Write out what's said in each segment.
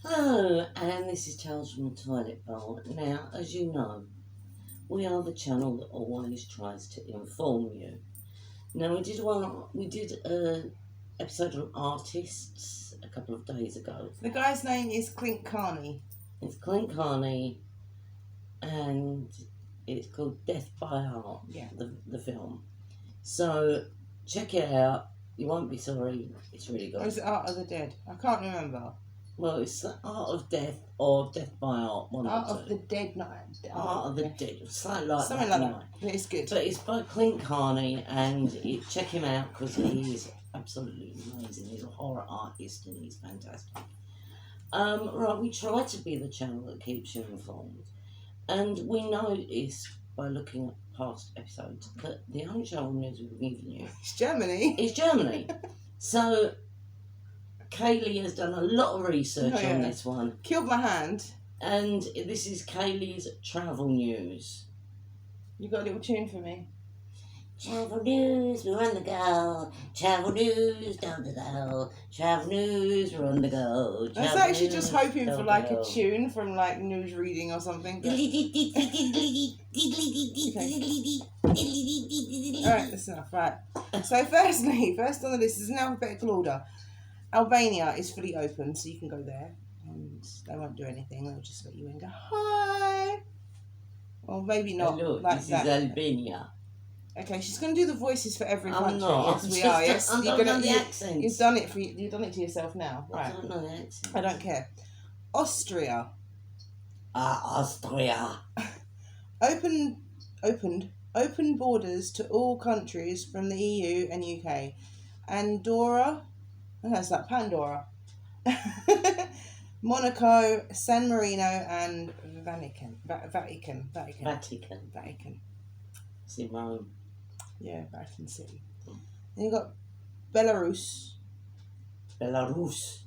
Hello, and this is Charles from the Toilet Bowl. Now, as you know, we are the channel that always tries to inform you. Now, we did a episode on artists a couple of days ago. The guy's name is Clint Carney. It's Clint Carney, and it's called Death by Art, Yeah. the film. So, check it out. You won't be sorry. It's really Or good. is it Art of the Dead? I can't remember. Well, it's the Art of Death or Death by Art. Art of the Dead, not Art of the Dead. Something like Something that. like anyway. that. But it's good. But it's by Clint Carney, and check him out because he is absolutely amazing. He's a horror artist and he's fantastic. Right, we try to be the channel that keeps you informed, and we notice by looking at past episodes that the only channel news we've given you It's Germany. is Germany. So Kaylee has done a lot of research Oh, yeah. on this one, Killed my hand. and this is Kaylee's travel news. You got a little tune for me? Travel news, we're on the go. Travel news, down the go. Travel news, we're on the go. I was Travel actually news, just hoping down for the like go. a tune from like news reading or something. But... Alright, that's enough. Right. So first on the list is in alphabetical order. Albania is fully open, so you can go there. And they won't do anything. They'll just let you in and go, hi. Or maybe not Hello, like this that. is Albania. Okay, she's going to do the voices for every I'm country. not. Yes, we are. Yes, I don't know the accents. You've done it you've done it to yourself now, I right? don't know the accents. I don't care. Austria Austria. opened borders to all countries from the EU and UK. Andorra, oh, that's like Pandora. Monaco, San Marino, and Vatican. It's in Rome. Yeah, Vatican City. Then you got Belarus. Belarus.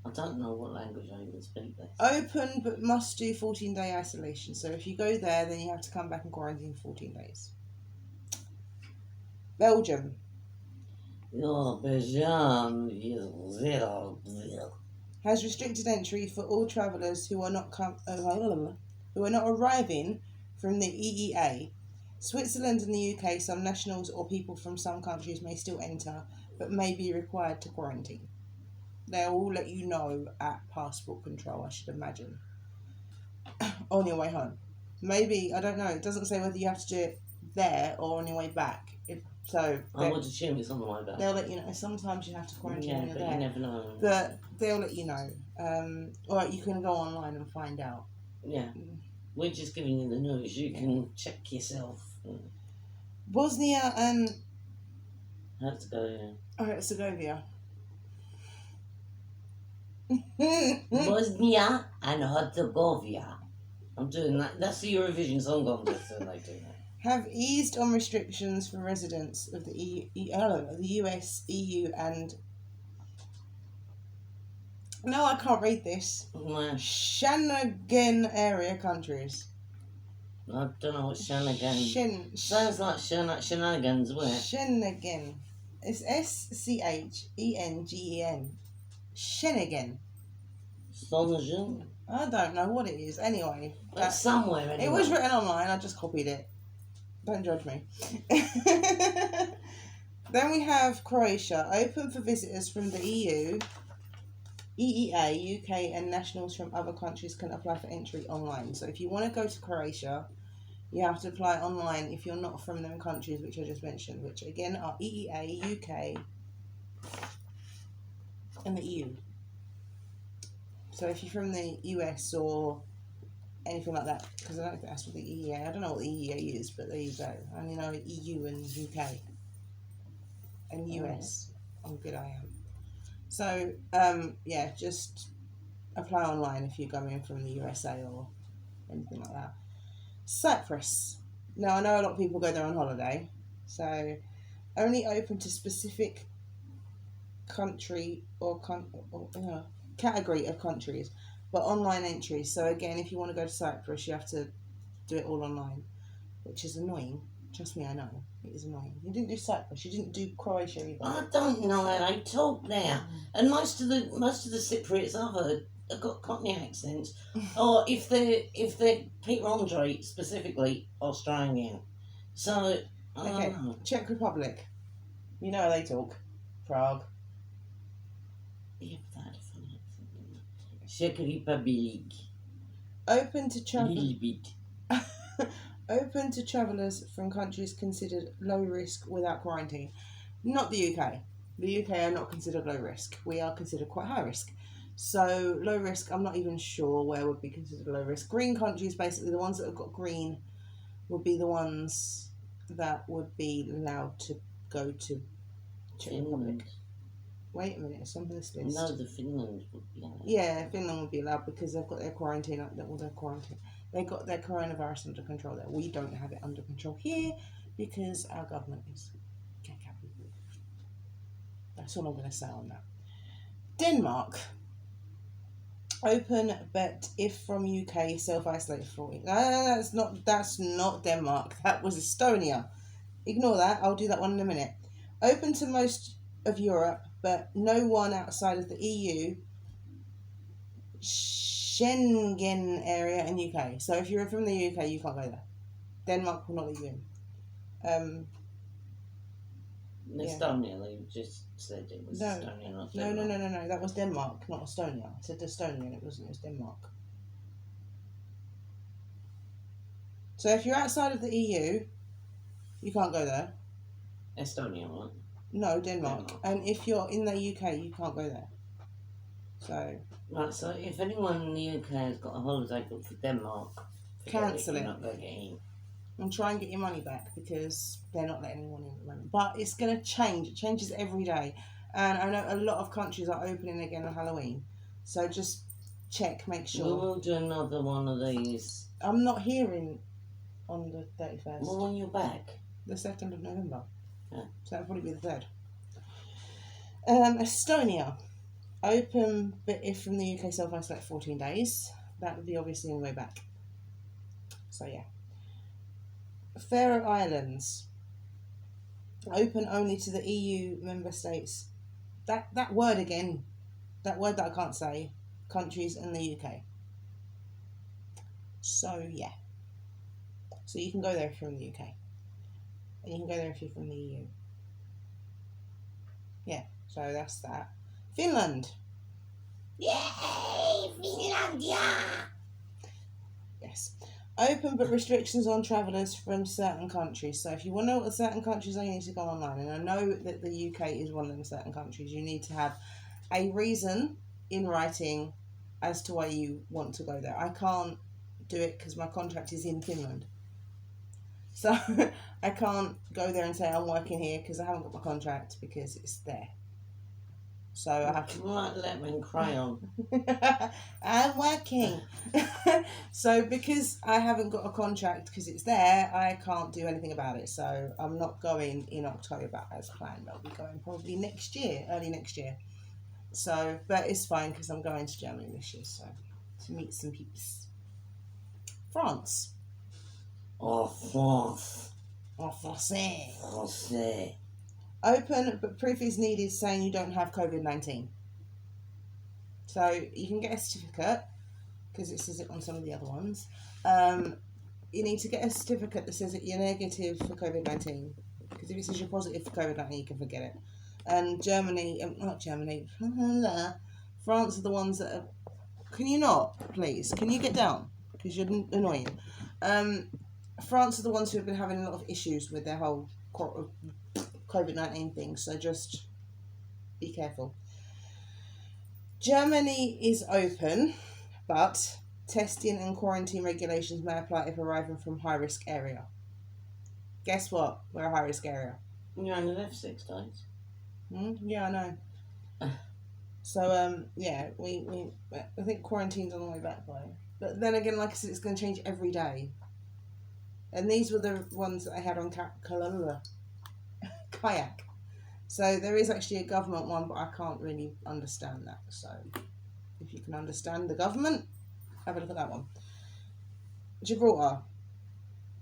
I don't know what language I even speak there. Open, but must do 14-day isolation. So if you go there, then you have to come back and quarantine for 14 days. Belgium. Oh, Belgium. Zero. Has restricted entry for all travellers who are not arriving from the EEA. Switzerland and the UK, some nationals or people from some countries may still enter, but may be required to quarantine. They'll all let you know at passport control, I should imagine, on your way home. Maybe, I don't know, it doesn't say whether you have to do it there or on your way back. I would assume it's on the way back. They'll let you know. Sometimes you have to quarantine when you're but there. you never know. But they'll let you know. Or you can go online and find out. Yeah. We're just giving you the news. You can check yourself. Bosnia and Herzegovina. Herzegovina. Bosnia and Herzegovina. I'm doing that. That's the Eurovision Song Contest, so they do that. Have eased on restrictions for residents of the the US, EU, and no, I can't read this. Well, Schengen area countries. I don't know what shenanigans. Sounds like shenanigans. Where? Schengen. It's Schengen. Schengen. Schengen. I don't know what it is. Anyway, That's somewhere. Anyway. it was written online. I just copied it. Don't judge me. Then we have Croatia, open for visitors from the EU, EEA, UK, and nationals from other countries can apply for entry online. So if you want to go to Croatia, you have to apply online if you're not from them countries which I just mentioned, which again are EEA, UK, and the EU. So if you're from the US or anything like that, because I don't think that's what the EEA. I don't know what the EEA is, but there you go. I only know EU and UK and US. Oh, good I am. So yeah, just apply online if you're coming from the USA or anything like that. Cyprus. Now I know a lot of people go there on holiday, so only open to specific country or category of countries, but online entries. So again, if you want to go to Cyprus, you have to do it all online, which is annoying. Trust me, I know. It is annoying. You didn't do Cyprus. You didn't do Croatia either. I don't know how they talk there. And most of the Cypriots I've heard have got Cockney accents, or if they're Peter Andre specifically Australian. So I don't Okay, know. Czech Republic. You know how they talk. Prague. Yeah, but that had a funny accent. Czech Republic. Open to A travel. little bit. Open to travellers from countries considered low risk without quarantine. Not the UK. The UK are not considered low risk. We are considered quite high risk. So low risk, I'm not even sure where would be considered low risk. Green countries, basically the ones that have got green, would be the ones that would be allowed to go to Czech Republic. Finland. Wait a minute, it's on this list. No, the Finland would be allowed. Yeah, Finland would be allowed because they've got their quarantine. They got their coronavirus under control there. We don't have it under control here because our government is caca. That's all I'm going to say on that. Denmark. Open, but if from UK, self-isolate for 4 weeks. No, that's not Denmark. That was Estonia. Ignore that. I'll do that one in a minute. Open to most of Europe, but no one outside of the EU, Schengen area, and UK. So if you're from the UK, you can't go there. Denmark will not let you in. Estonia, they just said it was No. Estonia, not No. Denmark. That was Denmark, not Estonia. I said Estonia, and it wasn't. It was Denmark. So if you're outside of the EU, you can't go there. Estonia, right? No, Denmark. Denmark. And if you're in the UK, you can't go there. So Right, so if anyone in the UK has got a holiday booked for Denmark, forget Cancel you're it. not going to get in. and try and get your money back because they're not letting anyone in at the moment. But it's going to change. It changes every day. And I know a lot of countries are opening again on Halloween. So just check, make We sure. will do another one of these. I'm not hearing on the 31st. Well, when you're back. The 2nd of November. Yeah. So that'll probably be the 3rd. Estonia. Open, but if from the UK self-isolate 14 days. That would be obviously on the way back. So yeah. Faroe Islands. Open only to the EU member states. That word again. That word that I can't say. Countries and the UK. So yeah. So you can go there if you're in the UK. And you can go there if you're from the EU. Yeah, so that's that. Finland. Yay! Finlandia! Yes. Open but restrictions on travellers from certain countries. So if you want to know what certain countries are, you need to go online. And I know that the UK is one of them certain countries. You need to have a reason in writing as to why you want to go there. I can't do it because my contract is in Finland. So I can't go there and say I'm working here because I haven't got my contract because it's there. So I have to. Like lemon crayon. I'm working. So because I haven't got a contract because it's there, I can't do anything about it. So I'm not going in October as planned. I'll be going probably next year, early next year. So, but it's fine because I'm going to Germany this year, so to meet some peeps. France. Oh, France. En français. Français. Open, but proof is needed saying you don't have COVID-19. So you can get a certificate, because it says it on some of the other ones. You need to get a certificate that says that you're negative for COVID-19. Because if it says you're positive for COVID-19, you can forget it. And Germany, not Germany, France are the ones that are... Can you not, please? Can you get down? Because you're annoying. France are the ones who have been having a lot of issues with their whole COVID-19 thing, so just be careful. Germany is open, but testing and quarantine regulations may apply if arriving from high-risk area. Guess what? We're a high-risk area. You only left 6 days. Yeah, I know. So, yeah, I think quarantine's on the way back by. But then again, like I said, it's going to change every day. And these were the ones that I had on Kayak. So there is actually a government one, but I can't really understand that. So if you can understand the government, have a look at that one. Gibraltar.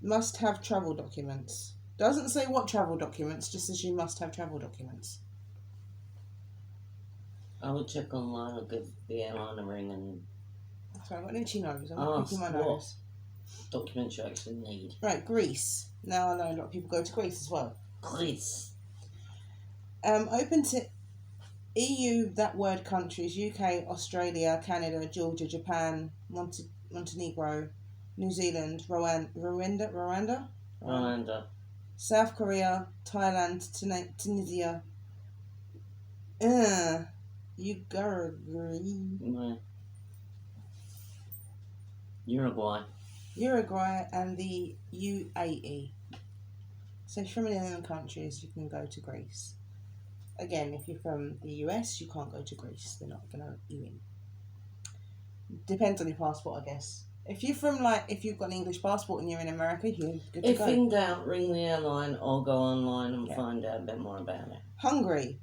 Must have travel documents. Doesn't say what travel documents, just says you must have travel documents. I would check online. I'll give the airline a ring and So I've got an itchy nose. I'm ask picking my what nose. documents you actually need. Right, Greece. Now I know a lot of people go to Greece as well. Greece. Open to EU, that word countries: UK, Australia, Canada, Georgia, Japan, Montenegro, New Zealand, Rwanda, South Korea, Thailand, Tunisia, Uruguay, and the UAE. So if you're from any of them countries, you can go to Greece. Again, if you're from the US, you can't go to Greece. They're not going to let you in. Depends on your passport, I guess. If you're from, if you've got an English passport and you're in America, you're good to If go. in doubt, ring the airline or go online and Yeah. find out a bit more about it. Hungary.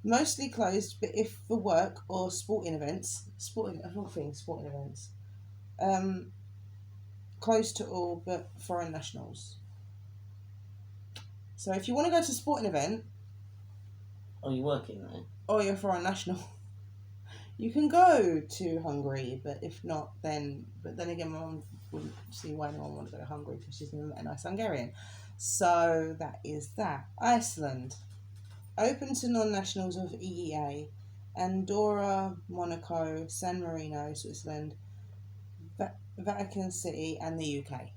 Mostly closed, but if for work or sporting events, sporting events, closed to all but foreign nationals. So if you want to go to a sporting event, Oh, you're working there? or you're a foreign national, you can go to Hungary, but if not, then again, my mum wouldn't see why anyone would want to go to Hungary because she's never met a nice Hungarian. So that is that. Iceland. Open to non-nationals of EEA. Andorra, Monaco, San Marino, Switzerland, Vatican City, and the UK.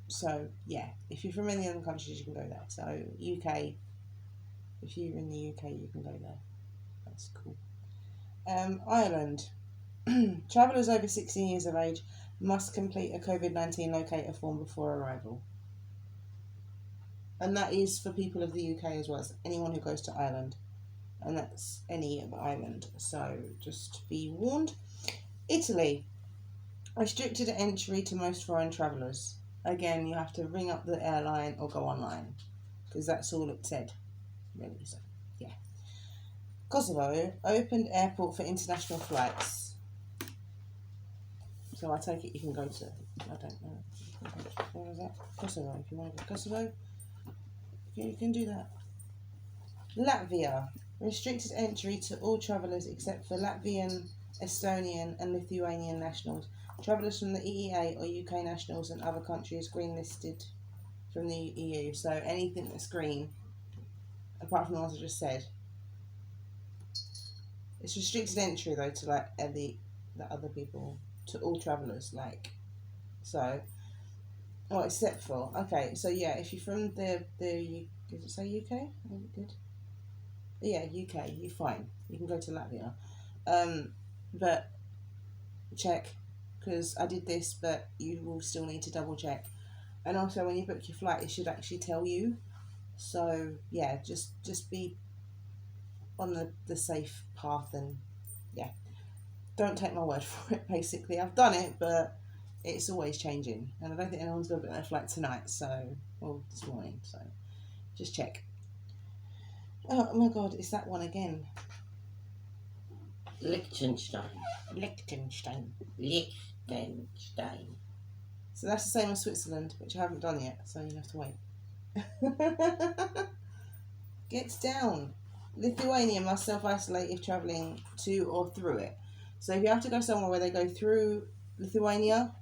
So, yeah, if you're from any other countries, you can go there. So, UK, if you're in the UK, you can go there. That's cool. Ireland. Travellers over 16 years of age must complete a COVID-19 locator form before arrival. And that is for people of the UK as well as anyone who goes to Ireland. And that's any island. So, just be warned. Italy. Restricted entry to most foreign travellers. Again, you have to ring up the airline or go online because that's all it said. Really, so yeah. Kosovo opened airport for international flights. So I take it you can go to. I don't know. Where is that? Kosovo. If you want to go to Kosovo, you can do that. Latvia restricted entry to all travellers except for Latvian, Estonian, and Lithuanian nationals. Travellers from the EEA or UK nationals and other countries green listed from the EU. So anything that's green, apart from the ones I just said. It's restricted entry though to the other people, to all travellers, except for so yeah, if you're from the does it say UK? Is it good? Yeah, UK, you're fine. You can go to Latvia, but check. Because I did this, but you will still need to double check. And also, when you book your flight, it should actually tell you. So, yeah, just be on the safe path and, yeah. Don't take my word for it, basically. I've done it, but it's always changing. And I don't think anyone's going to book their flight tonight, this morning. So, just check. Oh, my God, it's that one again. Liechtenstein. So that's the same as Switzerland, which I haven't done yet, so you'll have to wait. Gets down. Lithuania must self-isolate if travelling to or through it. So if you have to go somewhere where they go through Lithuania,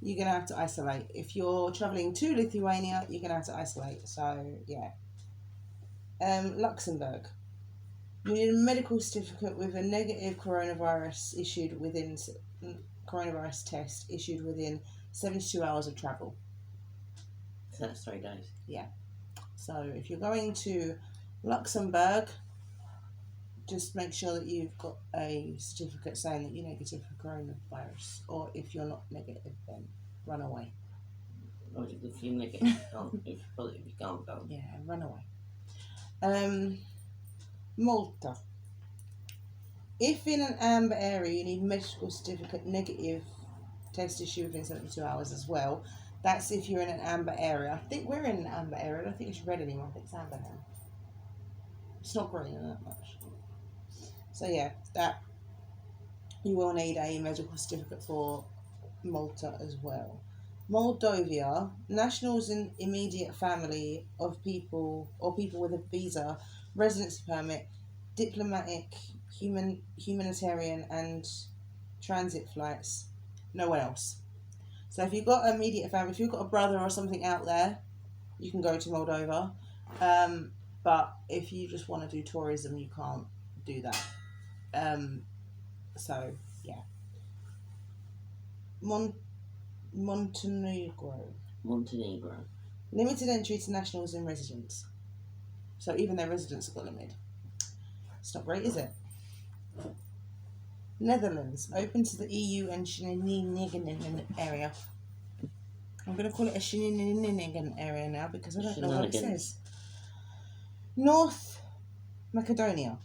you're going to have to isolate. If you're travelling to Lithuania, you're going to have to isolate. So, yeah. Luxembourg. You need a medical certificate with a negative coronavirus test issued within 72 hours of travel. So that's 3 days. Yeah. So if you're going to Luxembourg, just make sure that you've got a certificate saying that you're negative for coronavirus. Or if you're not negative, then run away. Or if you're negative, you can't. If you're positive, you can't go. Yeah, run away. Malta. If in an amber area, you need medical certificate negative test issued within 72 hours as well. That's if you're in an amber area. I think we're in an amber area. I don't think it's red anymore. I think it's amber now. It's not growing that much. So yeah, that you will need a medical certificate for Malta as well. Moldova, nationals and immediate family of people or people with a visa, residency permit, diplomatic, humanitarian, and transit flights. No one else. So if you've got immediate family, if you've got a brother or something out there, you can go to Moldova. But if you just want to do tourism, you can't do that. So yeah. Montenegro. Montenegro. Limited entry to nationals and residents. So even their residents have got limited. It's not great, is it? Netherlands. Open to the EU and Schengen area. I'm going to call it a Schengen area now because I don't know what it says. North Macedonia.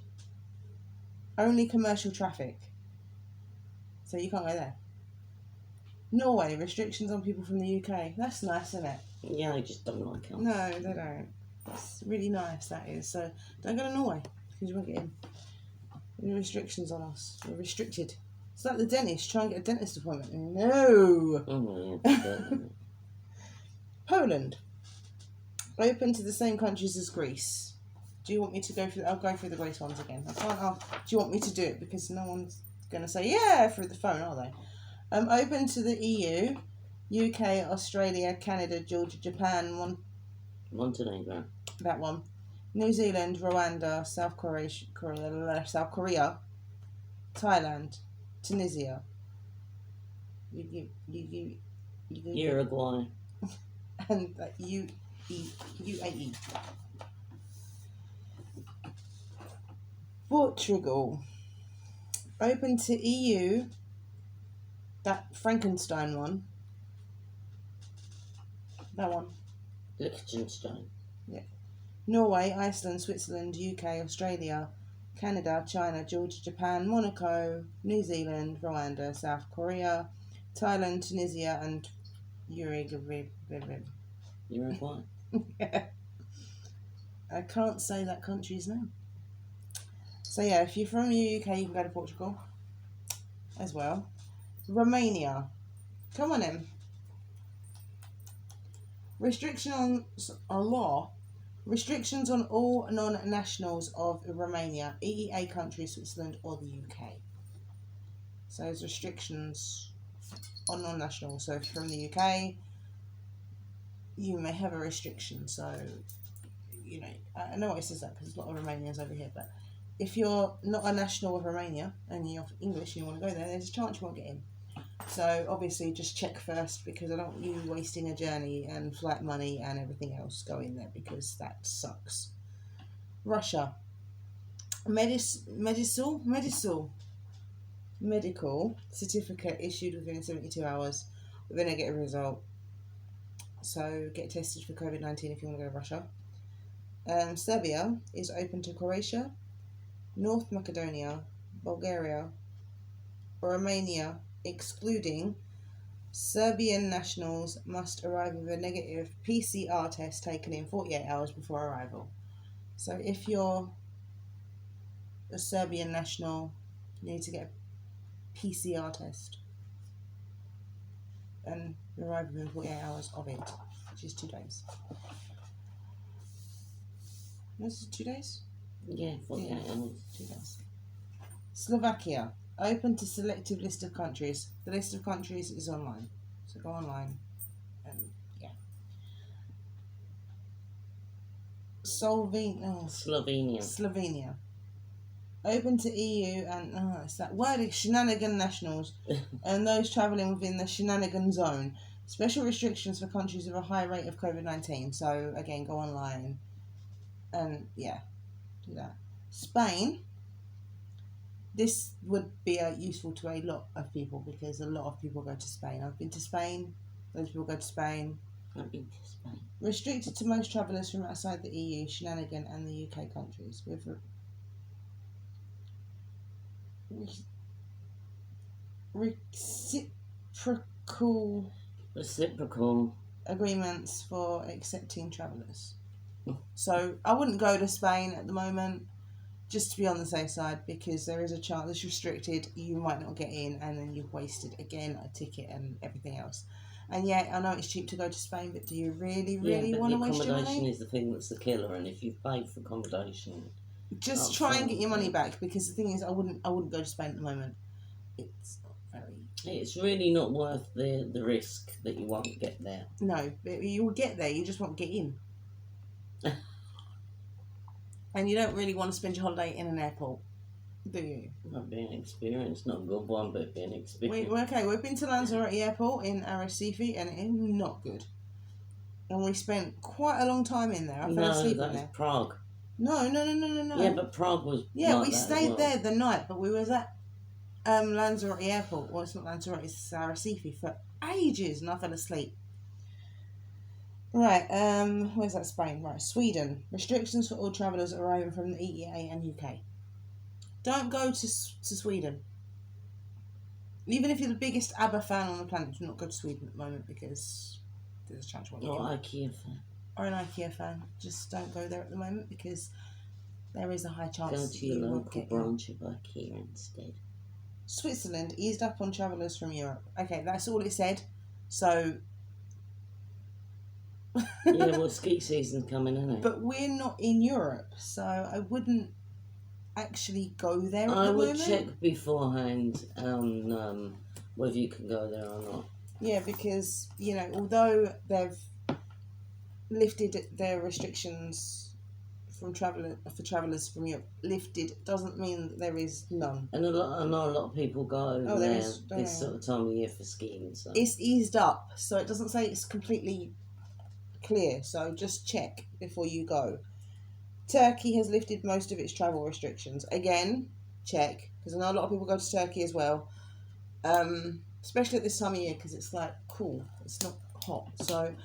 Only commercial traffic. So you can't go there. Norway. Restrictions on people from the UK. That's nice, isn't it? Yeah, I just don't like it. No, they don't. That's really nice, that is. So don't go to Norway because you won't get in. Any restrictions on us. We're restricted. It's like the dentist. Try and get a dentist appointment. No. Oh, yeah. Poland. Open to the same countries as Greece. Do you want me to go through? I'll go through the Greece ones again. I can't ask. Do you want me to do it? Because no one's going to say yeah through the phone, are they? Open to the EU, UK, Australia, Canada, Georgia, Japan, Montenegro. that one. New Zealand, Rwanda, South Korea, Thailand, Tunisia. Uruguay. And UAE. Portugal. Open to EU. That Frankenstein one. That one. Liechtenstein. Yeah. Norway, Iceland, Switzerland, UK, Australia, Canada, China, Georgia, Japan, Monaco, New Zealand, Rwanda, South Korea, Thailand, Tunisia, and Uruguay. Uruguay. Yeah. I can't say that country's name. So yeah, if you're from the UK, you can go to Portugal as well. Romania. Come on in. Restrictions on all non-nationals of Romania, EEA countries, Switzerland or the UK. So there's restrictions on non-nationals. So if you're from the UK, you may have a restriction. So, you know, I know why it says that because there's a lot of Romanians over here, but if you're not a national of Romania and you're English and you want to go there, there's a chance you won't get in. So obviously just check first because I don't want you wasting a journey and flight money and everything else going there because that sucks. Russia. Medical certificate issued within 72 hours with a negative result. So get tested for COVID-19 if you want to go to Russia. Serbia is open to Croatia, North Macedonia, Bulgaria, Romania, excluding Serbian nationals must arrive with a negative PCR test taken in 48 hours before arrival. So if you're a Serbian national, you need to get a PCR test and arrive within 48 hours of it, which is 2 days. This is 2 days? Yeah, 48 hours. 2 days. Slovakia. Open to selective list of countries. The list of countries is online. So go online and yeah. Slovenia. Open to EU and it's that word shenanigan nationals and those travelling within the shenanigan zone. Special restrictions for countries with a high rate of COVID-19. So again, go online and yeah, do that. Spain. This would be useful to a lot of people because a lot of people go to Spain. I've been to Spain. Those people go to Spain. I've been to Spain. Restricted to most travellers from outside the EU, Schengen and the UK countries. With reciprocal agreements for accepting travellers. So I wouldn't go to Spain at the moment. Just to be on the safe side, because there is a chance it's restricted, you might not get in, and then you've wasted again a ticket and everything else. And yeah, I know it's cheap to go to Spain, but do you really, Yeah, really but want the to waste your accommodation money? is the thing that's the killer, and if you've paid for accommodation, Just up try and front, get your money yeah. back, because the thing is, I wouldn't go to Spain at the moment. It's not very. It's really not worth the risk that you won't get there. No, but you will get there. You just won't get in. And you don't really want to spend your holiday in an airport, do you? Might be an experience, not a good one, but it'd be an experience. We've been to Lanzarote Airport in Arrecife, and it's not good. And we spent quite a long time in there. I fell No, asleep that in was there. Prague. No. Yeah, but Prague was Yeah, like we that as stayed well. there the night, but we was at Lanzarote Airport. Well, it's not Lanzarote, it's Arrecife for ages, and I fell asleep. Right, where's that? Spain? Right, Sweden. Restrictions for all travellers arriving from the EEA and UK. Don't go to Sweden. Even if you're the biggest ABBA fan on the planet, do not go to Sweden at the moment, because there's a chance you won't Or get IKEA fan. or an IKEA fan. Just don't go there at the moment, because there is a high chance Go that to your you won't local get in. branch of IKEA instead. Switzerland eased up on travellers from Europe. Okay, that's all it said. So. Yeah, well, ski season's coming, isn't it? But we're not in Europe, so I wouldn't actually go there at I the would moment. check beforehand on whether you can go there or not. Yeah, because, although they've lifted their restrictions for travellers from Europe, lifted doesn't mean that there is none. And I know a lot of people go Oh, there there is, this sort of time of year for skiing. So It's eased up, so it doesn't say it's completely clear, so just check before you go. Turkey has lifted most of its travel restrictions. Again, check, because I know a lot of people go to Turkey as well, especially at this time of year, because it's like cool, it's not hot. So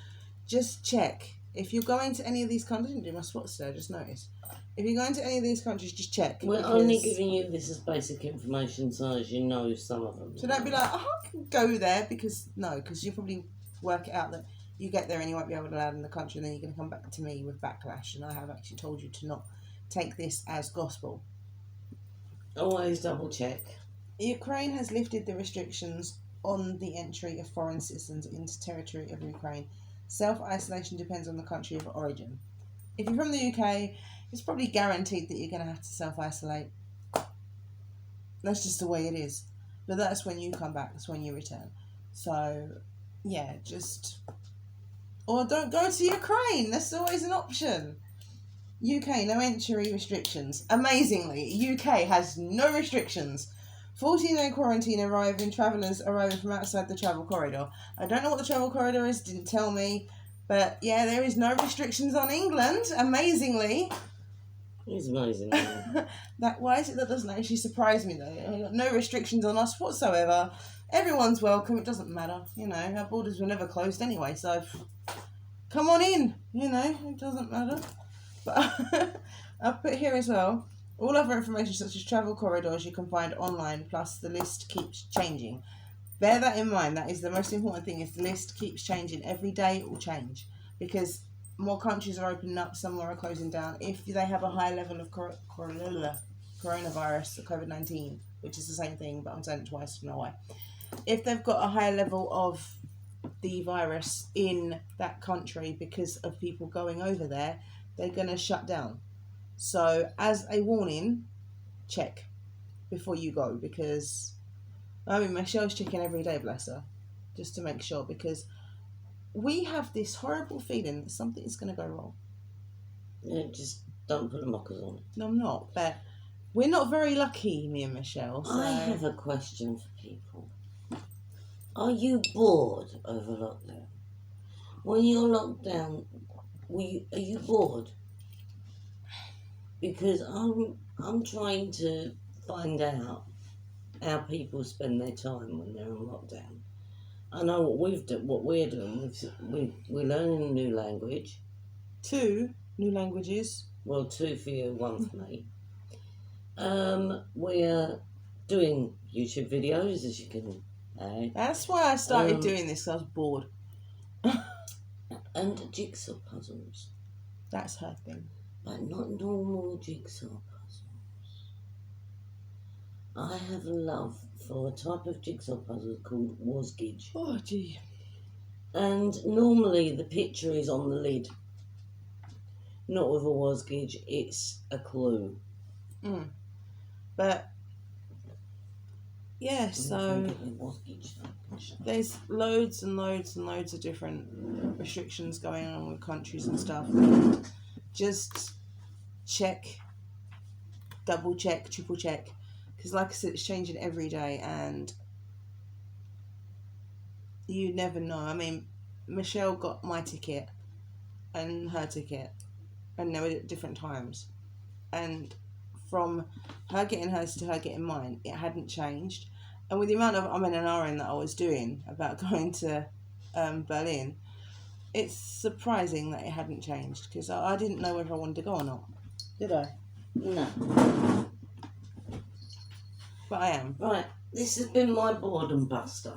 just check. If you're going to any of these countries, I didn't do my spots today, I just noticed. If you're going to any of these countries, just check. we're because- only giving you this as basic information, so as you know some of them. So don't be like, oh, I can go there, because you'll probably work it out that you get there and you won't be able to land in the country, and then you're going to come back to me with backlash. And I have actually told you to not take this as gospel. Always double check. Ukraine has lifted the restrictions on the entry of foreign citizens into territory of Ukraine. Self-isolation depends on the country of origin. If you're from the UK, it's probably guaranteed that you're going to have to self-isolate. That's just the way it is. But that's when you come back, that's when you return. So, yeah, or don't go to Ukraine. That's always an option. UK, no entry restrictions. Amazingly, UK has no restrictions. 14-day quarantine arriving travellers arriving from outside the travel corridor. I don't know what the travel corridor is, didn't tell me. But yeah, there is no restrictions on England, amazingly. It's amazing. That doesn't actually surprise me though. No restrictions on us whatsoever. Everyone's welcome, it doesn't matter. Our borders were never closed anyway, so come on in, it doesn't matter. But I've put here as well, all other information such as travel corridors you can find online, plus the list keeps changing. Bear that in mind. That is the most important thing, is the list keeps changing. Every day it will change, because more countries are opening up, some more are closing down. If they have a high level of coronavirus, COVID-19, which is the same thing, but I'm saying it twice, I don't know why. If they've got a high level of the virus in that country because of people going over there, they're going to shut down. So as a warning, check before you go, because Michelle's checking every day, bless her, just to make sure, because we have this horrible feeling that something is going to go wrong. Yeah, just don't put the mockers on. No, I'm not, but we're not very lucky, me and Michelle. So. I have a question for people. Are you bored over lockdown? When you're locked down, are you bored? Because I'm trying to find out how people spend their time when they're in lockdown. I know what we're doing. We're learning a new language. 2 new languages. Well, 2 for you, 1 for me. We're doing YouTube videos, as you can. That's why I started doing this. I was bored. And jigsaw puzzles. That's her thing. But not normal jigsaw puzzles. I have a love for a type of jigsaw puzzle called Wasgidge. Oh, gee. And normally the picture is on the lid. Not with a wasgage, it's a clue. But yeah, so there's loads and loads and loads of different restrictions going on with countries and stuff. Just check, double check, triple check, because like I said, it's changing every day, and you never know. I mean, Michelle got my ticket and her ticket, and they were at different times, and from her getting hers to her getting mine, it hadn't changed. And with the amount of and ahhing that I was doing about going to Berlin, it's surprising that it hadn't changed, because I didn't know whether I wanted to go or not. Did I? No. But I am. Right, this has been my boredom buster.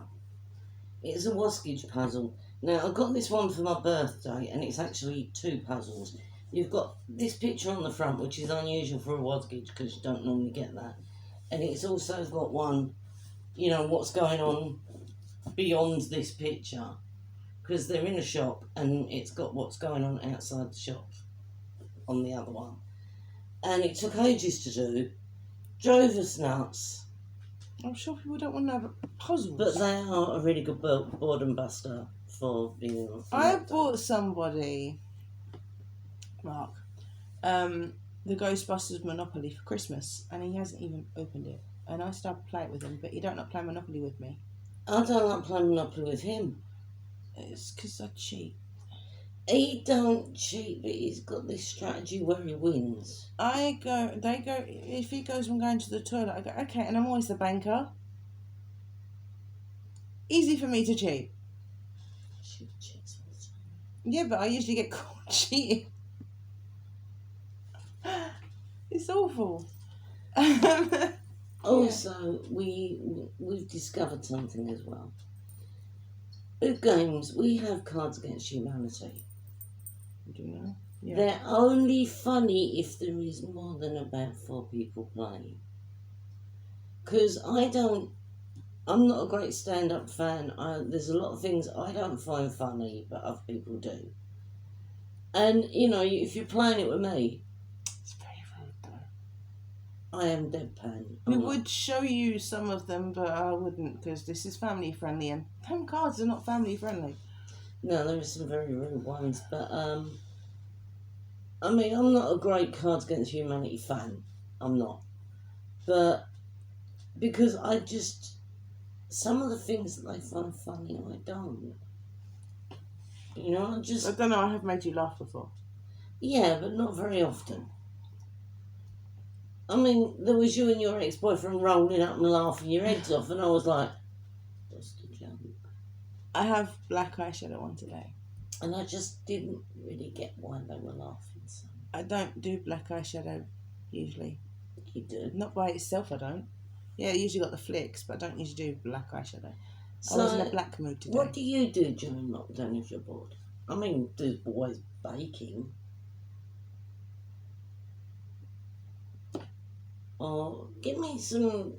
It's a wasgage puzzle. Now, I got this one for my birthday, and it's actually 2 puzzles. You've got this picture on the front, which is unusual for a wasgage, because you don't normally get that. And it's also got one, what's going on beyond this picture, because they're in a shop, and it's got what's going on outside the shop on the other one. And it took ages to do, drove us nuts. I'm sure people don't want to know puzzles. But they are a really good boredom buster for being on. I bought somebody, Mark, the Ghostbusters Monopoly for Christmas, and he hasn't even opened it. And I started to play it with him, but he don't like playing Monopoly with me. I don't like playing Monopoly with him. It's because I cheat. He don't cheat, but he's got this strategy where he wins. If he goes from going to the toilet, I go, okay, and I'm always the banker. Easy for me to cheat. She cheats all the time. Yeah, but I usually get caught cheating. It's awful. Also, we've discovered something as well. With games, we have Cards Against Humanity. Do you know? Yeah. They're only funny if there is more than about 4 people playing. Because I'm not a great stand-up fan. There's a lot of things I don't find funny, but other people do. And, if you're playing it with me, It's very rude, though. I am deadpan. We would show you some of them, but I wouldn't, because this is family friendly, and them cards are not family friendly. No, there are some very rude ones, but I'm not a great Cards Against Humanity fan. I'm not, but because some of the things that they find funny, I don't. I don't know. I have made you laugh before. Yeah, but not very often. There was you and your ex-boyfriend rolling up and laughing your heads off, and I was like, "What's the joke?" I have black eyeshadow on today. And I just didn't really get why they were laughing. So. I don't do black eyeshadow usually. You do? Not by itself, I don't. Yeah, I usually got the flicks, but I don't usually do black eyeshadow. So I was in a black mood today. What do you do during lockdown if you're bored? There's always baking. Or give me some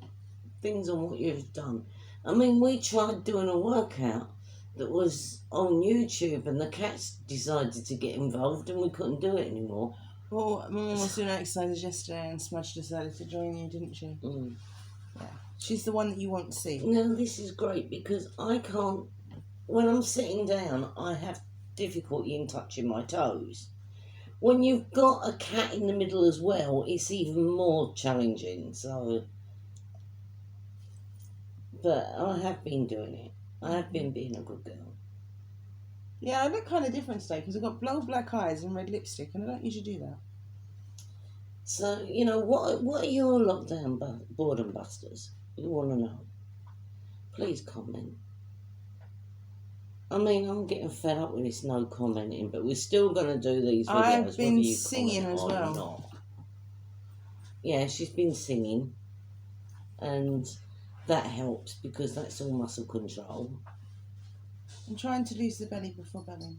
things on what you've done. We tried doing a workout that was on YouTube, and the cats decided to get involved, and we couldn't do it anymore. Well, my mum was doing exercises yesterday, and Smudge decided to join you, didn't she? Mm. Yeah. She's the one that you won't see. No, this is great, because I can't... When I'm sitting down, I have difficulty in touching my toes. When you've got a cat in the middle as well, it's even more challenging, so... But I have been doing it. I have been being a good girl. Yeah, I look kind of different today because I've got black eyes and red lipstick, and I don't usually do that. So, what are your lockdown boredom busters? You want to know? Please comment. I'm getting fed up with this no commenting, but we're still going to do these videos. I've been singing as well. Not. Yeah, she's been singing, and that helps because that's all muscle control. I'm trying to lose the belly before belly.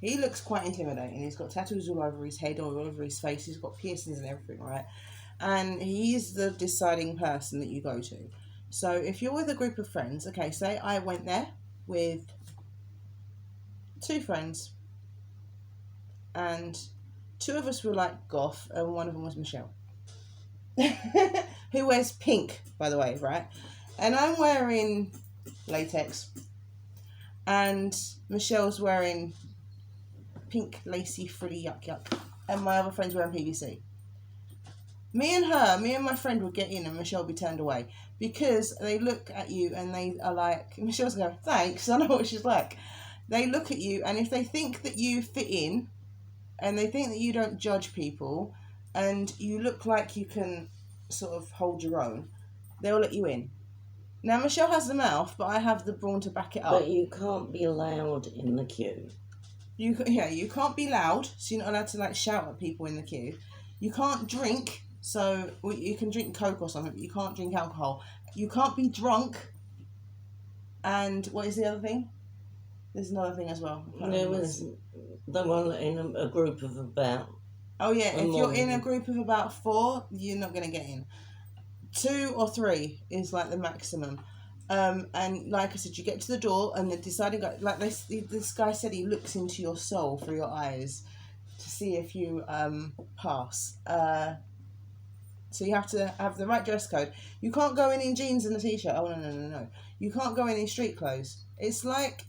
He looks quite intimidating. He's got tattoos all over his head, all over his face. He's got piercings and everything, right? And he's the deciding person that you go to. So if you're with a group of friends, okay, say I went there with 2 friends, and 2 of us were like goth, and one of them was Michelle, who wears pink, by the way, right? And I'm wearing latex, and Michelle's wearing pink, lacy, frilly, yuck, and my other friend's wearing PVC. Me and my friend would get in, and Michelle would be turned away because they look at you and they are like, Michelle's going, thanks, I know what she's like. They look at you, and if they think that you fit in, and they think that you don't judge people, and you look like you can sort of hold your own, they'll let you in. Now, Michelle has the mouth, but I have the brawn to back it up. But you can't be loud in the queue. You can't be loud, so you're not allowed to like shout at people in the queue. You can't drink, so you can drink Coke or something, but you can't drink alcohol. You can't be drunk. And what is the other thing? There's another thing as well. There was the one in a group of about. Oh yeah, if you're in a group of about 4, you're not going to get in. 2 or 3 is like the maximum. And like I said, you get to the door, and the deciding guy, like this guy said, he looks into your soul through your eyes to see if you pass. So you have to have the right dress code. You can't go in jeans and a t-shirt. Oh no. You can't go in street clothes. It is like,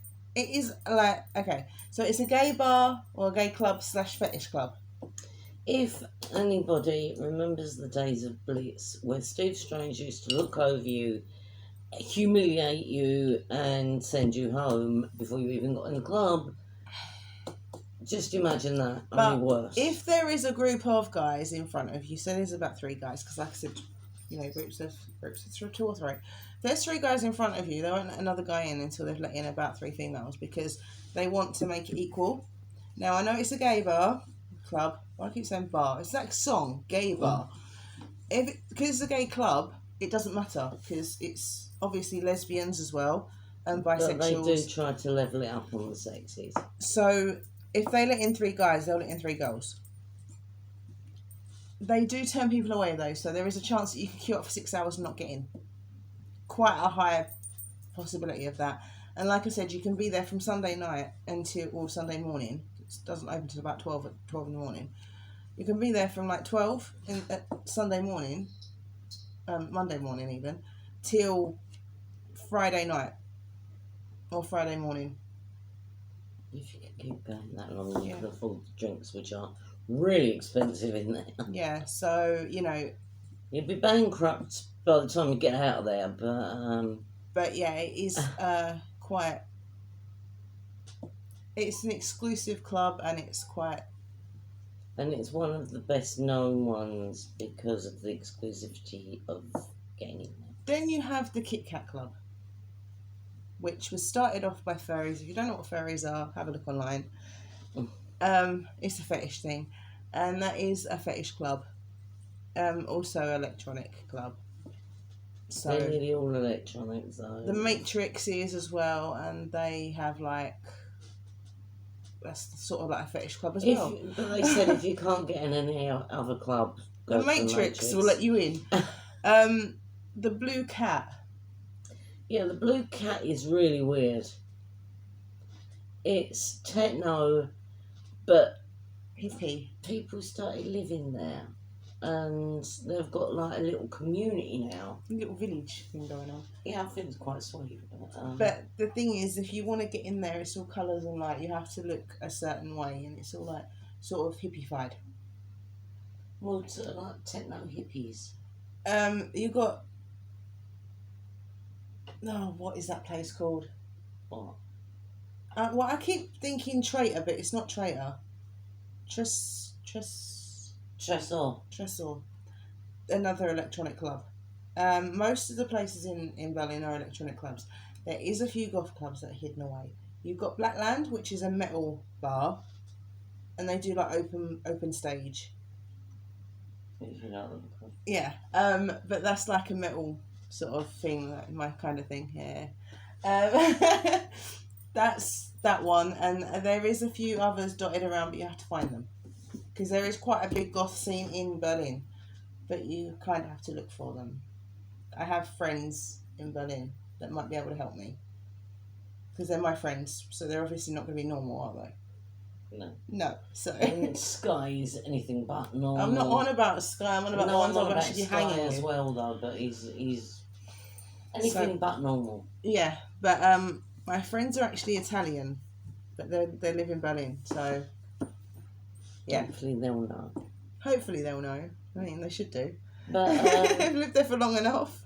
okay, so it's a gay bar or a gay club / fetish club. If anybody remembers the days of Blitz, where Steve Strange used to look over you, humiliate you, and send you home before you even got in the club, just imagine that, only worse. If there is a group of guys in front of you, so there's about 3 guys, because like I said, groups of 2 or 3. There's 3 guys in front of you. They won't let another guy in until they've let in about 3 females, because they want to make it equal. Now, I know it's a gay bar, club. Why do I keep saying bar? It's like song, gay bar. Because it's a gay club, it doesn't matter, because it's obviously lesbians as well, and bisexuals. But they do try to level it up on the sexes. So if they let in 3 guys, they'll let in 3 girls. They do turn people away though, so there is a chance that you can queue up for 6 hours and not get in. Quite a high possibility of that. And like I said, you can be there from Sunday night or Sunday morning. It doesn't open till about 12 in the morning. You can be there from like 12 Sunday morning, Monday morning even, till Friday night or Friday morning. If you could keep going that long, you can afford the drinks, which are really expensive in there. Yeah, so, you'd be bankrupt by the time you get out of there, but yeah, it is quite... It's an exclusive club, and it's quite... And it's one of the best known ones because of the exclusivity of getting in there. Then you have the Kit Kat Club, which was started off by furries. If you don't know what furries are, have a look online. It's a fetish thing, and that is a fetish club. Also electronic club. So they're nearly all electronic though. The Matrix is as well, and they have like, that's sort of like a fetish club as well. But they said if you can't get in any other club, go the Matrix will let you in. The Blue Cat. Yeah, the Blue Cat is really weird. It's techno, but hippie. People started living there, and they've got like a little community now. A little village thing going on. Yeah, I think it's quite sweet. But the thing is, if you want to get in there, it's all colours and light. You have to look a certain way, and it's all like sort of hippified. Well, it's like techno hippies. You got... No, what is that place called? What? Well, I keep thinking Traitor, but it's not Traitor. Tresor. Another electronic club. Most of the places in Berlin are electronic clubs. There is a few goth clubs that are hidden away. You've got Blackland, which is a metal bar, and they do like open stage. Yeah. But that's like a metal sort of thing, like my kind of thing here. that's that one, and there is a few others dotted around, but you have to find them because there is quite a big goth scene in Berlin, but you kind of have to look for them. I have friends in Berlin that might be able to help me because they're my friends, so they're obviously not going to be normal, are they? No. So And Sky's anything but normal. I'm not on about Sky. I'm on about the ones I'm actually Sky hanging as with. well, though. But he's anything but normal. Yeah, but my friends are actually Italian, but they live in Berlin, so yeah. Hopefully they'll know. Hopefully they'll know. I mean, they should do. But They've lived there for long enough.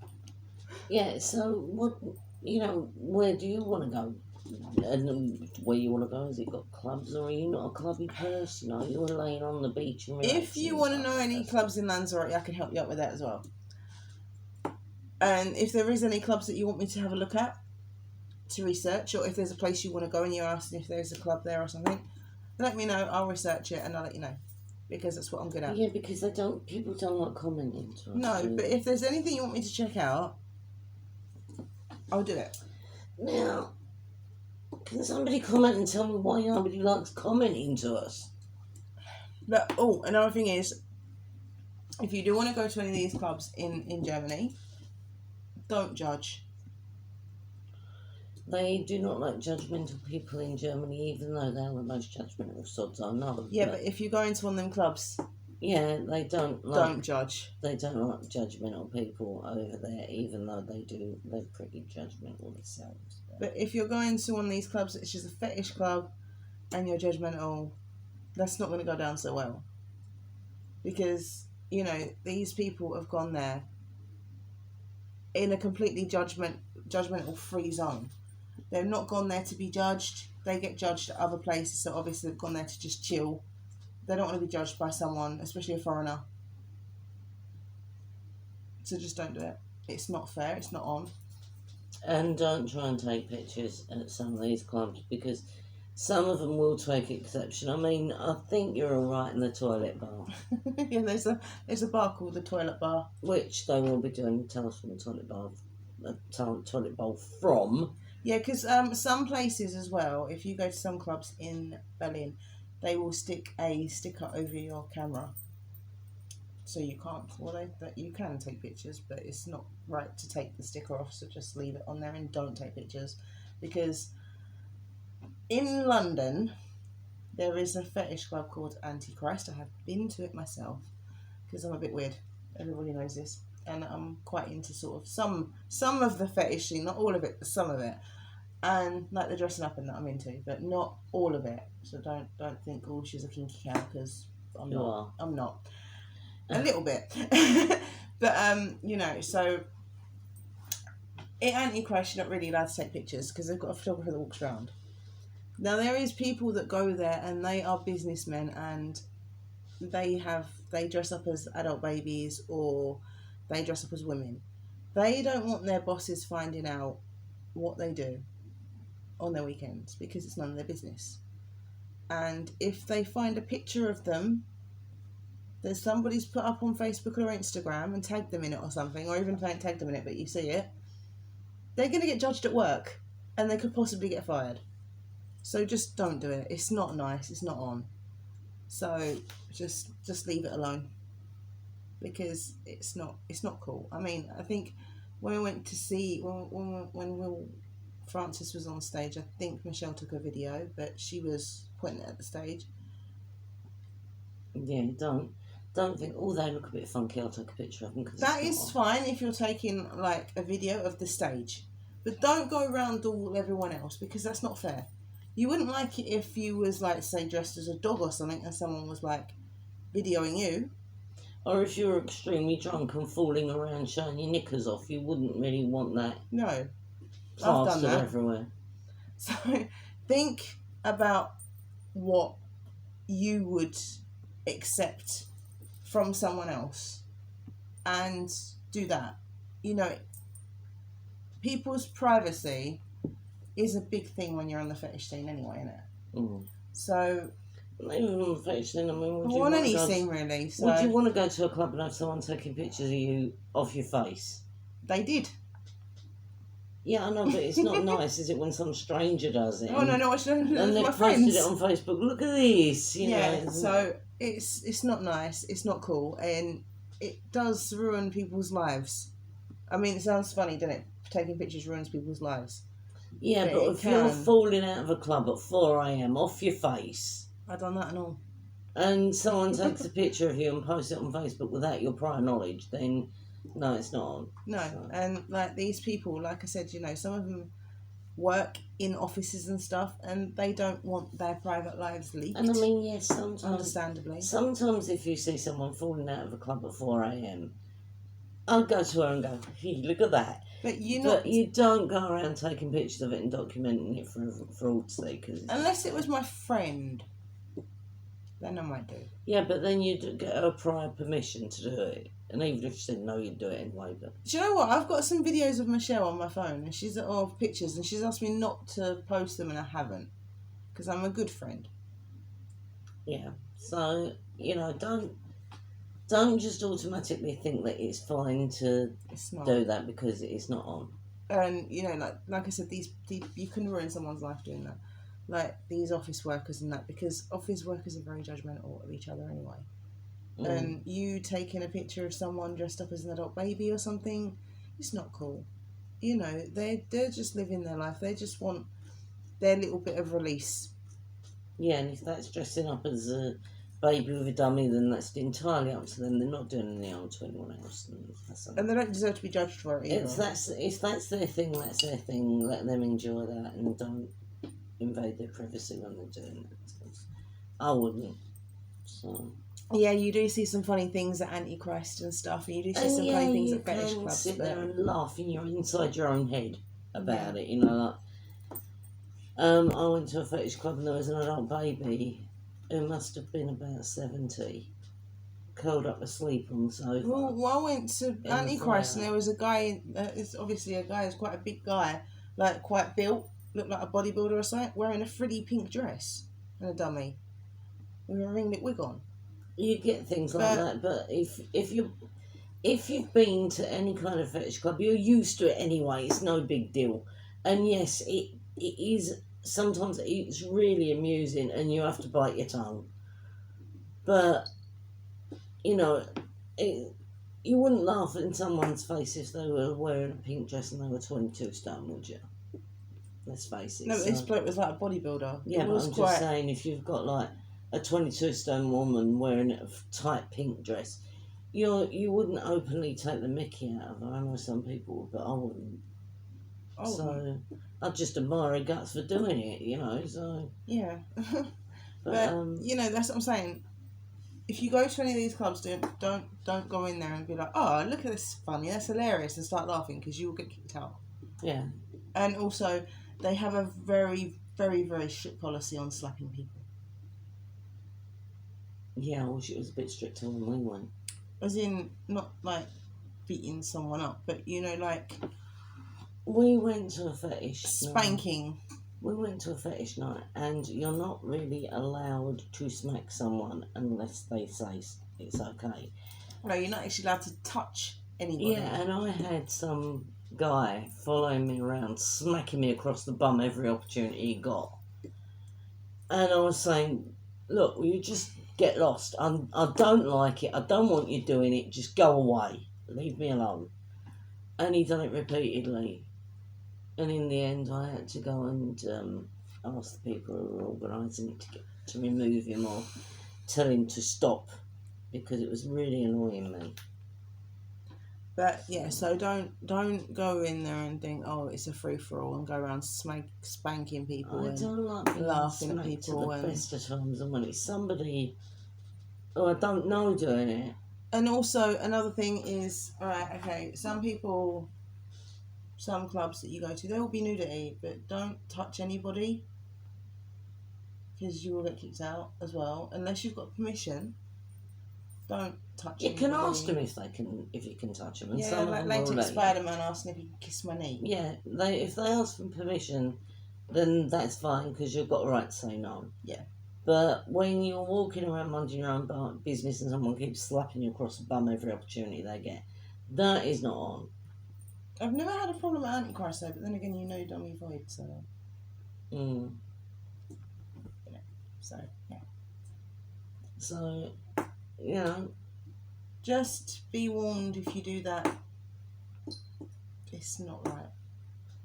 yeah. So what? Where do you want to go? And where you want to go? Has it got clubs, or are you not a clubby person? You're laying on the beach and If you want to know any clubs in Lanzarote, I can help you out with that as well. And if there is any clubs that you want me to have a look at, to research, or if there's a place you want to go and you're asking if there's a club there or something, let me know. I'll research it and I'll let you know, because that's what I'm good at. Yeah, because people don't like commenting to us. No, but if there's anything you want me to check out, I'll do it. Now, can somebody comment and tell me why nobody likes commenting to us? But another thing is, if you do want to go to any of these clubs in Germany, don't judge. They do not like judgmental people in Germany, even though they're the most judgmental sods I know. Yeah, but if you go into one of them clubs, yeah, they don't judge. They don't like judgmental people over there, even though they're pretty judgmental themselves. But if you're going to one of these clubs, it's just a fetish club, and you're judgmental, that's not going to go down so well. Because, these people have gone there in a completely judgmental free zone. They've not gone there to be judged. They get judged at other places, so obviously they've gone there to just chill. They don't want to be judged by someone, especially a foreigner. So just don't do it. It's not fair. It's not on. And don't try and take pictures at some of these clubs, because some of them will take exception. I mean, I think you're all right in the toilet bar. Yeah, there's a bar called the Toilet Bar, which they will be doing Tales from the Toilet Bar, toilet bowl from. Yeah, because some places as well, if you go to some clubs in Berlin, they will stick a sticker over your camera. So you can't, you can take pictures, but it's not right to take the sticker off, so just leave it on there and don't take pictures. Because in London, there is a fetish club called Antichrist. I have been to it myself, because I'm a bit weird. Everybody knows this. And I'm quite into sort of some of the fetish scene, not all of it, but some of it. And like the dressing up and that I'm into, but not all of it. So don't think, she's a kinky cow, because I'm not. I'm not. A little bit. But, so at Antichrist, you're not really allowed to take pictures because they've got a photographer that walks around. Now, there is people that go there and they are businessmen, and they dress up as adult babies, or they dress up as women. They don't want their bosses finding out what they do on their weekends, because it's none of their business. And if they find a picture of them that somebody's put up on Facebook or Instagram and tagged them in it or something, or even if they ain't tagged them in it but you see it, they're going to get judged at work, and they could possibly get fired. So just don't do it. It's not nice. It's not on. So just leave it alone, because it's not cool. I mean, I think when we went to see when Will Francis was on stage, I think Michelle took a video, but she was pointing it at the stage. Yeah, don't think, they look a bit funky, I'll take a picture of them. That is fine if you're taking like a video of the stage, but don't go around all everyone else, because that's not fair. You wouldn't like it if you was like, say, dressed as a dog or something, and someone was like videoing you. Or if you're extremely drunk and falling around showing your knickers off, you wouldn't really want that. No, I've done plastered that everywhere. So think about what you would accept from someone else and do that. People's privacy is a big thing when you're on the fetish scene anyway, isn't it? Mm. So not even on the fetish scene, I mean, on any scene really. So would you want to go to a club and have someone taking pictures of you off your face? They did. Yeah, I know, but it's not nice, is it, when some stranger does it? Oh no, no, it's And my they've posted friends. it on Facebook. Look at this, you Yeah, know. so it's not nice. It's not cool, and it does ruin people's lives. I mean, it sounds funny, doesn't it? Taking pictures ruins people's lives. Yeah, But but it if you're can. falling out of a club at 4 a.m. off your face, I done that and all. and someone takes a picture of you and posts it on Facebook without your prior knowledge, then no, it's not on. No, So- and like these people, like I said, some of them work in offices and stuff, and they don't want their private lives leaked. And I mean, yes, understandably. sometimes if you see someone falling out of a club at 4 a.m., I'll go to her and go, hey, look at that. But But you don't go around taking pictures of it and documenting it for all to see. unless it was my friend, then I might do. Yeah, but then you'd get her prior permission to do it. And even if she said no, you'd do it anyway. But Do you know what? I've got some videos of Michelle on my phone, and she's of pictures, and she's asked me not to post them, and I haven't, because I'm a good friend. yeah, so don't just automatically think that it's fine to It's not. do that because it's not on. And like I said, these you can ruin someone's life doing that. Like these office workers and that, because office workers are very judgmental of each other anyway. And you taking a picture of someone dressed up as an adult baby or something, it's not cool. They're just living their life. They just want their little bit of release. Yeah, and if that's dressing up as a baby with a dummy, then that's entirely up to them. They're not doing any harm to anyone else. And they don't deserve to be judged for it either. If that's their thing, that's their thing. Let them enjoy that and don't invade their privacy when they're doing it. I wouldn't. So. Yeah, you do see some funny things at Antichrist and stuff, and you do see some funny things at fetish you can clubs. sit But there and laugh, and you're inside your own head about it. Like, I went to a fetish club and there was an adult baby who must have been about 70, curled up asleep on the sofa. well, I went to the Antichrist, and fire. there was a guy. It's obviously a guy who's quite a big guy, like quite built, looked like a bodybuilder or something, wearing a frilly pink dress and a dummy with a ringlet wig on. You get things like that, but if you've been to any kind of fetish club, you're used to it anyway. It's no big deal. And yes, it is sometimes it's really amusing, and you have to bite your tongue. But you wouldn't laugh in someone's face if they were wearing a pink dress and they were 22 stone, would you? Let's face it. No, but this bloke was like a bodybuilder. Yeah, It but was I'm quite... just saying, if you've got like a 22 stone woman wearing a tight pink dress, you wouldn't openly take the mickey out of her. I know some people, but I wouldn't. Oh, So I'd just admire her guts for doing it, so. yeah. But, That's what I'm saying. If you go to any of these clubs, don't go in there and be like, oh, look at this funny, that's hilarious, and start laughing, because you will get kicked out. yeah. And also, they have a very, very, very strict policy on slapping people. Yeah, I wish it was a bit stricter when we went. As in, not like beating someone up, but like We went to a fetish spanking. night. We went to a fetish night, and you're not really allowed to smack someone unless they say it's okay. No, you're not actually allowed to touch anybody. Yeah, and I had some guy following me around, smacking me across the bum every opportunity he got. And I was saying, look, will you just get lost? I don't like it. I don't want you doing it. Just go away. Leave me alone. And he done it repeatedly. And in the end, I had to go and ask the people who were organising it to remove him or tell him to stop, because it was really annoying me. But yeah, so don't go in there and think, oh, it's a free for all, and go around spanking people. I don't like being laughing at smacked people at the and- best of times, and when it's somebody who I don't know doing it. And also another thing is, alright, okay, some clubs that you go to, there will be nudity, but don't touch anybody, because you will get kicked out as well, unless you've got permission. Don't touch You anybody. can ask them if you can touch them, and Yeah, some like of them will latex let you. Spider-Man asking if you can kiss my knee. Yeah, if they ask for permission, then that's fine, because you've got a right to say no. Yeah. But when you're walking around minding your own business and someone keeps slapping you across the bum every opportunity they get, that is not on. I've never had a problem at Antichrist though, but then again, you know you don't avoid, so Mm. so yeah. So, you know, Just be warned if you do that, it's not right.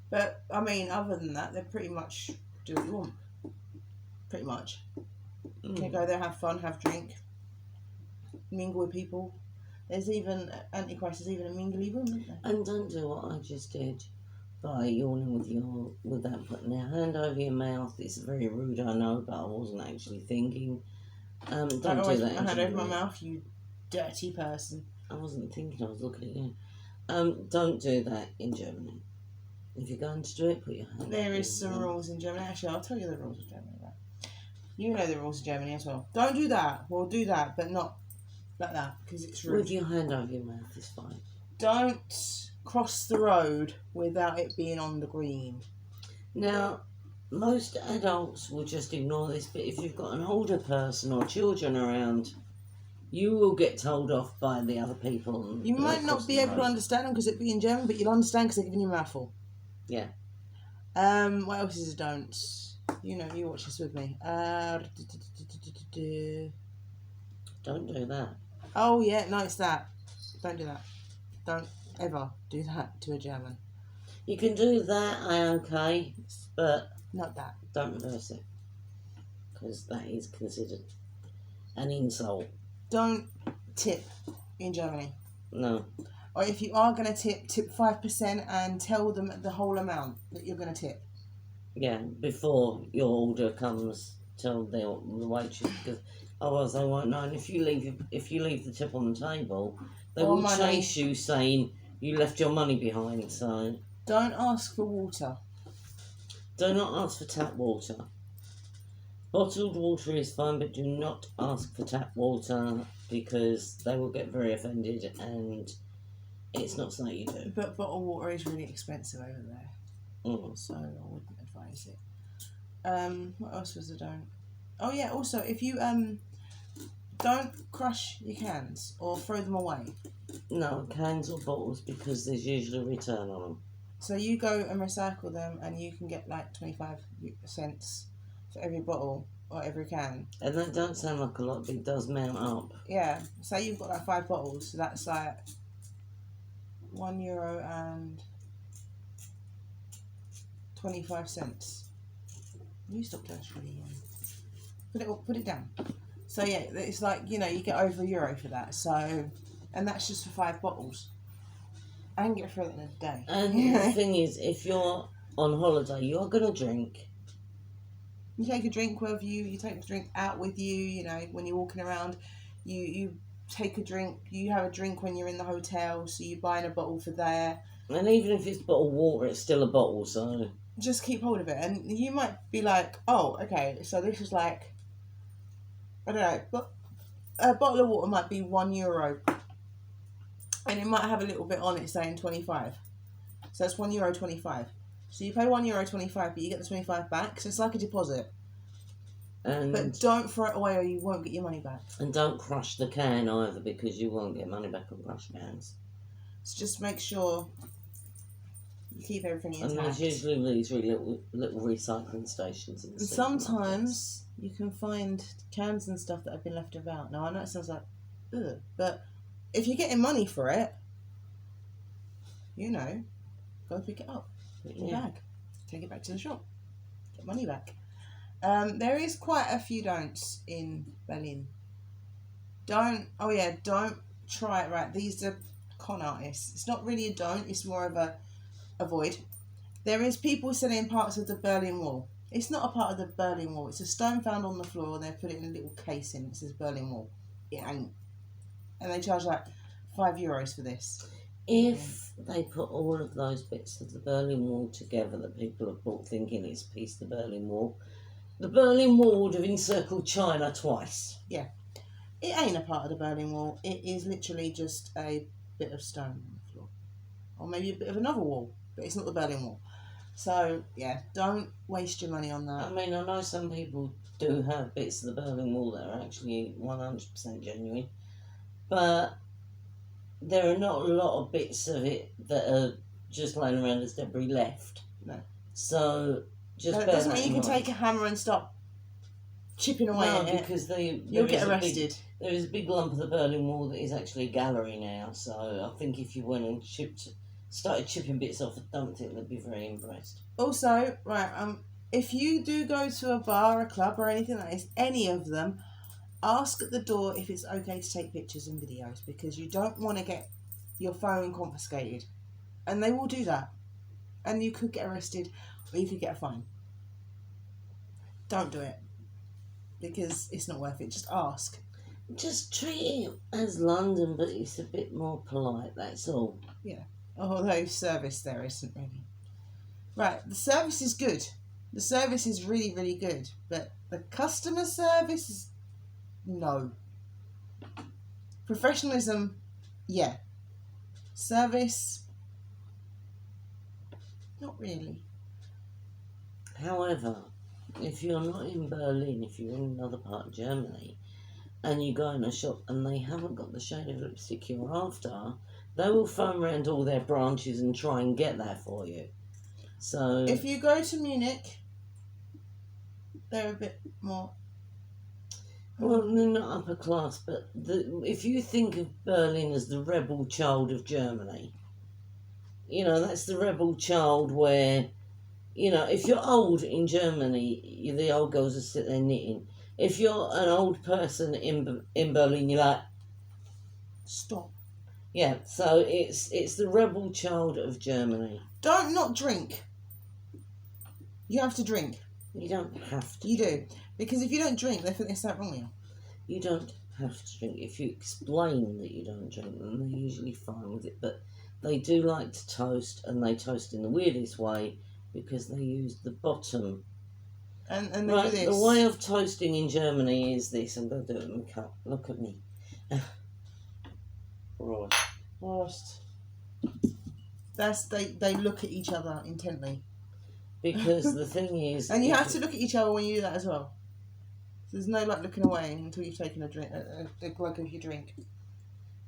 But I mean, other than that, they pretty much do what you want. Pretty much. You can go there, have fun, have drink, mingle with people. There's even Antichrist. There's even a mingly room, isn't there? and don't do what I just did by yawning with that putting your hand over your mouth. It's very rude, I know, but I wasn't actually thinking. Don't do that. My in hand over my Germany. mouth, you dirty person. I wasn't thinking. I was looking at you. Don't do that in Germany. If you're going to do it, put your hand. There over is your some mouth. rules in Germany. Actually, I'll tell you the rules of Germany. Right? You know the rules of Germany as well. Don't do that. Well, do that, but not like that because it's rude. With your hand over your mouth is fine. Don't cross the road without it being on the green. Now, most adults will just ignore this, but if you've got an older person or children around, you will get told off by the other people. You might not be able to understand them because it'd be in German, but you'll understand because they're giving you a mouthful. Yeah. What else is a don't? You know, you watch this with me. Don't do that. Oh yeah, no, it's that. Don't do that. Don't ever do that to a German. You can do that, okay, but Not that. don't reverse it. Because that is considered an insult. Don't tip in Germany. No. Or if you are going to tip 5% and tell them the whole amount that you're going to tip. Yeah, before your order comes, tell the waitress, because otherwise they won't know. And if you leave the tip on the table, they Or will money. chase you saying you left your money behind. So Don't ask for water. do not ask for tap water. Bottled water is fine, but do not ask for tap water because they will get very offended, and it's not something you do. But bottled water is really expensive over there, Mm. so I wouldn't advise it. What else was I don't? Oh yeah, also if you don't crush your cans or throw them away. No, cans or bottles because there's usually a return on them. So you go and recycle them, and you can get like 25 cents for every bottle or every can. And that don't sound like a lot, but it does mount up. Yeah. Say you've got like 5 bottles, so that's like €1 and 25 cents. You stop actually. Put it down. So yeah, it's like, you know, you get over €1 for that. So, and that's just for 5 bottles. I can get through it in a day. And the thing is, if you're on holiday, you're going to drink. You take a drink with you. You take a drink out with you. You know, when you're walking around, you take a drink. You have a drink when you're in the hotel. So you buy in a bottle for there. And even if it's bottled water, it's still a bottle, so... Just keep hold of it. And you might be like, oh, okay, so this is like, I don't know, but a bottle of water might be €1. And it might have a little bit on it saying 25. So it's €1.25. So you pay €1.25, but you get the 25 back. So it's like a deposit. And, But don't throw it away or you won't get your money back. and don't crush the can either, because you won't get money back on crushed cans. So just make sure you keep everything And intact. there's usually these really little recycling stations in the And sometimes you can find cans and stuff that have been left about. Now I know it sounds like, ugh, but if you're getting money for it, you know, go pick it up, put it in your bag, take it back to the shop, get money back. There is quite a few don'ts in Berlin. Don't try it right. These are con artists. It's not really a don't, it's more of a avoid. There is people selling parts of the Berlin Wall. It's not a part of the Berlin Wall. It's a stone found on the floor and they've put it in a little case in. It says Berlin Wall. It ain't. And they charge like €5 for this. If they put all of those bits of the Berlin Wall together that people have bought thinking it's a piece of the Berlin Wall, the Berlin Wall would have encircled China twice. Yeah. It ain't a part of the Berlin Wall. It is literally just a bit of stone on the floor. Or maybe a bit of another wall. But it's not the Berlin Wall. So, yeah, don't waste your money on that. I mean, I know some people do have bits of the Berlin Wall that are actually 100% genuine, but there are not a lot of bits of it that are just laying around as debris left. No. So just That bear doesn't that mean you in can mind. take a hammer and start chipping away No, at it. because You'll get arrested. There is a big lump of the Berlin Wall that is actually a gallery now. So I think if you went and started chipping bits off, I don't think they'd be very impressed. Also, right, if you do go to a bar, a club, or anything like this, any of them, ask at the door if it's okay to take pictures and videos, because you don't want to get your phone confiscated, and they will do that, and you could get arrested or you could get a fine. Don't do it, because it's not worth it. Just ask. Just treat it as London, but it's a bit more polite. That's all. Although service there isn't really. Right, the service is good. The service is really, really good, but the customer service is no. Professionalism, yeah. Service, not really. However, if you're not in Berlin, if you're in another part of Germany, and you go in a shop and they haven't got the shade of lipstick you're after, they will phone around all their branches and try and get that for you. So If you go to Munich, they're a bit more. well, they're not upper class, but if you think of Berlin as the rebel child of Germany, that's the rebel child where, if you're old in Germany, the old girls will sit there knitting. If you're an old person in Berlin, you're like, Stop. yeah. So it's the rebel child of Germany. Don't not drink. You have to drink. You don't have to. You do. Because if you don't drink, they think there's something wrong with you. You don't have to drink. If you explain that you don't drink, then they're usually fine with it. But they do like to toast, and they toast in the weirdest way because they use the bottom. And they Right, do this. the way of toasting in Germany is this. I'm going to do it in my cup. Look at me. Right. Worst. They look at each other intently. Because the thing is... And you have to look at each other when you do that as well. So there's no looking away until you've taken a glug of your drink.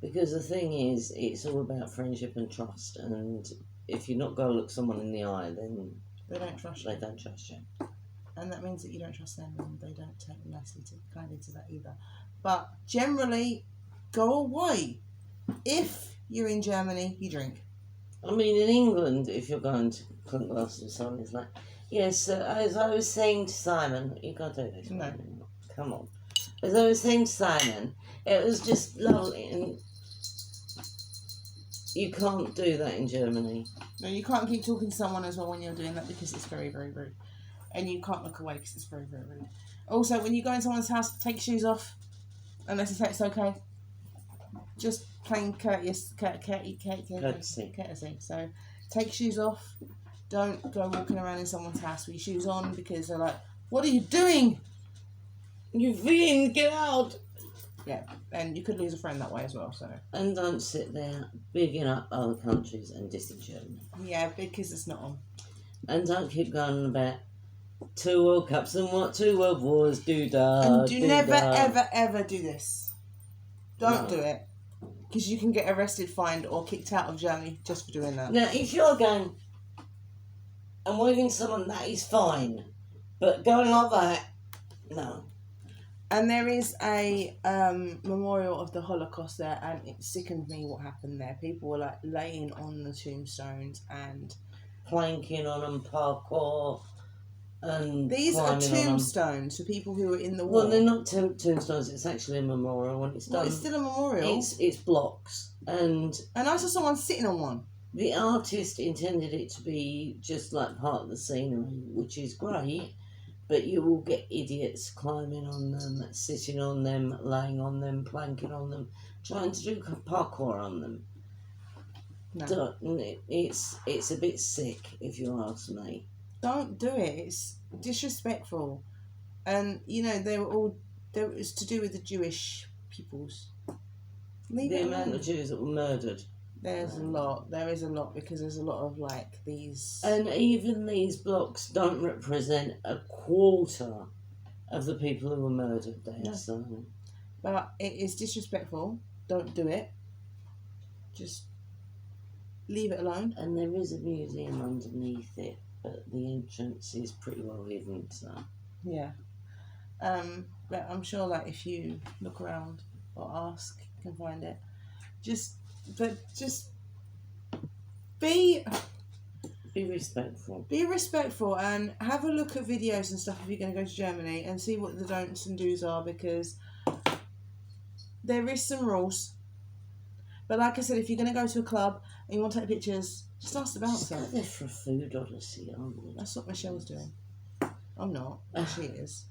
Because the thing is, it's all about friendship and trust. And if you're not going to look someone in the eye, then they don't trust you. They don't trust you. And that means that you don't trust them, and they don't take kindly to that either. But generally, go away. If you're in Germany, you drink. I mean, in England, if you're going to clink glasses with someone, it's like, yes, as I was saying to Simon, you can't do this. No. Come on. As I was saying to Simon, it was just lovely, and you can't do that in Germany. No, you can't keep talking to someone as well when you're doing that, because it's very, very rude. And you can't look away because it's very, very rude. Also, when you go in someone's house, take your shoes off, unless it's okay. Just plain courteous, courtesy. So, take shoes off. Don't go walking around in someone's house with your shoes on, because they're like, "What are you doing? You've been, get out!" Yeah, and you could lose a friend that way as well. So. And don't sit there bigging up other countries and dissing Germany. Yeah, because it's not on. And don't keep going on about 2 World Cups and what 2 World Wars do-da. And do never, ever, ever do this. Don't do it. Because you can get arrested, fined, or kicked out of Germany just for doing that. Now, if you're going and waving to someone, that is fine. But going like that, no. And there is a memorial of the Holocaust there, and it sickened me what happened there. People were like laying on the tombstones and planking on them, parkour, and these are climbing on 'em. tombstones for people who were in the war. Well, they're not tombstones. It's actually a memorial when it's done. Well, it's still a memorial. It's blocks, and I saw someone sitting on one. the artist intended it to be just like part of the scenery, which is great. But you will get idiots climbing on them, sitting on them, laying on them, planking on them, trying to do parkour on them. No. It's a bit sick, if you ask me. Don't do it. It's disrespectful. And, it was to do with the Jewish peoples. Leave The it amount alone. of Jews that were murdered. There's a lot. There is a lot, because there's a lot of these. And even these blocks don't represent a quarter of the people who were murdered there. No. So. But it is disrespectful. Don't do it. Just leave it alone. And there is a museum underneath it, but the entrance is pretty well hidden, so. Yeah. But I'm sure, like, if you look around or ask, you can find it. Just be respectful. Be respectful and have a look at videos and stuff if you're going to go to Germany and see what the don'ts and do's are, because there is some rules. But like I said, if you're going to go to a club and you want to take pictures, just ask the Just bouncer. go there for a food odyssey, aren't we? That's what Michelle's doing. I'm not. She is.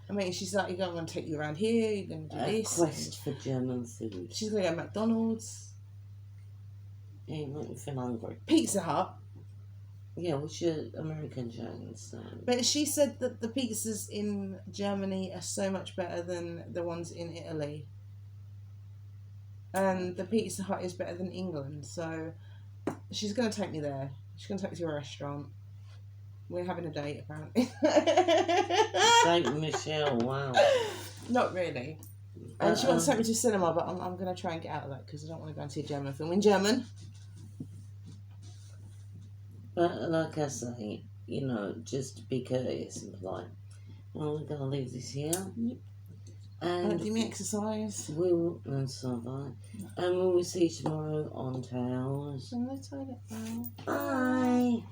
I mean, she's like, you're going to take you around here, you're going to do A this. quest for German food. She's going to go to McDonald's. Yeah, you make me feel hungry. Pizza Hut. Yeah, what's your American chain? So. But she said that the pizzas in Germany are so much better than the ones in Italy. And the Pizza Hut is better than England. So she's going to take me there. She's going to take me to a restaurant. We're having a date, apparently. Date with Michelle, wow. Not really. And she wants to take me to cinema, but I'm going to try and get out of that because I don't want to go and see a German film in German. But like I say, you know, just be courteous and polite. Well, we're going to leave this here. Yep. And do me exercise. we'll, and so bye. And we will see you tomorrow on Towers. I'm going to turn it down. Bye.